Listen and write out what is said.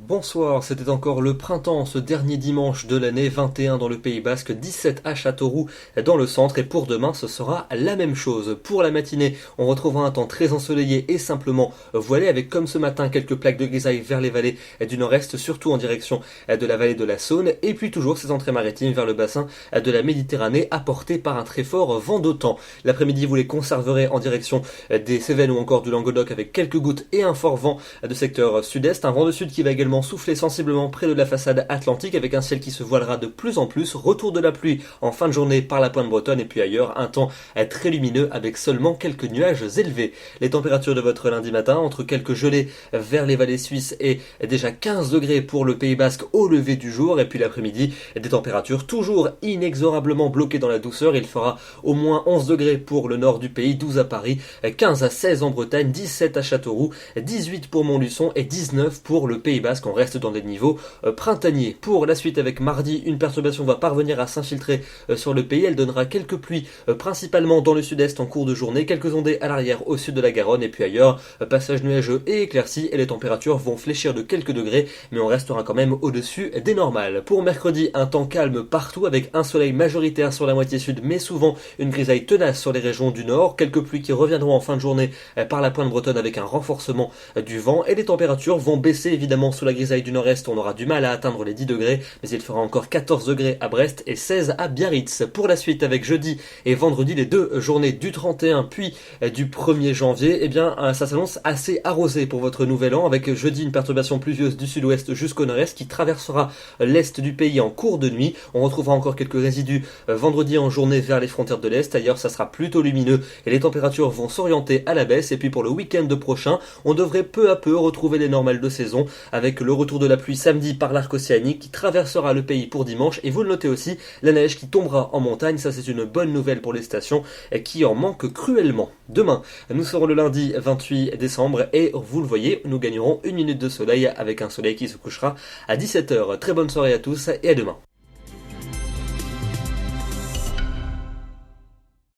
Bonsoir, c'était encore le printemps ce dernier dimanche de l'année, 21 dans le Pays Basque, 17 à Châteauroux dans le centre et pour demain ce sera la même chose. Pour la matinée, on retrouvera un temps très ensoleillé et simplement voilé avec comme ce matin quelques plaques de grisaille vers les vallées du nord-est, surtout en direction de la vallée de la Saône et puis toujours ces entrées maritimes vers le bassin de la Méditerranée apportées par un très fort vent d'OTAN. L'après-midi vous les conserverez en direction des Cévennes ou encore du Languedoc avec quelques gouttes et un fort vent de secteur sud-est, un vent de sud qui va également souffler sensiblement près de la façade atlantique avec un ciel qui se voilera de plus en plus, retour de la pluie en fin de journée par la pointe bretonne et puis ailleurs un temps très lumineux avec seulement quelques nuages élevés. Les températures de votre lundi matin entre quelques gelées vers les vallées suisses et déjà 15 degrés pour le Pays Basque au lever du jour et puis l'après-midi des températures toujours inexorablement bloquées dans la douceur. Il fera au moins 11 degrés pour le nord du pays, 12 à Paris, 15 à 16 en Bretagne, 17 à Châteauroux, 18 pour Montluçon et 19 pour le Pays Basque. On reste dans des niveaux printaniers. Pour la suite avec mardi, une perturbation va parvenir à s'infiltrer sur le pays. Elle donnera quelques pluies principalement dans le sud-est en cours de journée, quelques ondées à l'arrière au sud de la Garonne et puis ailleurs, passage nuageux et éclairci et les températures vont fléchir de quelques degrés mais on restera quand même au-dessus des normales. Pour mercredi, un temps calme partout avec un soleil majoritaire sur la moitié sud mais souvent une grisaille tenace sur les régions du nord, quelques pluies qui reviendront en fin de journée par la pointe bretonne avec un renforcement du vent et les températures vont baisser évidemment sous la grisaille du nord-est. On aura du mal à atteindre les 10 degrés mais il fera encore 14 degrés à Brest et 16 à Biarritz. Pour la suite avec jeudi et vendredi, les deux journées du 31 puis du 1er janvier, eh bien ça s'annonce assez arrosé pour votre nouvel an avec jeudi une perturbation pluvieuse du sud-ouest jusqu'au nord-est qui traversera l'est du pays en cours de nuit. On retrouvera encore quelques résidus vendredi en journée vers les frontières de l'est. Ailleurs ça sera plutôt lumineux et les températures vont s'orienter à la baisse et puis pour le week-end prochain on devrait peu à peu retrouver les normales de saison avec le retour de la pluie samedi par l'arc océanique qui traversera le pays pour dimanche et vous le notez aussi, la neige qui tombera en montagne. Ça c'est une bonne nouvelle pour les stations qui en manquent cruellement. Demain nous serons le lundi 28 décembre et vous le voyez, nous gagnerons une minute de soleil avec un soleil qui se couchera à 17h. Très bonne soirée à tous et à demain.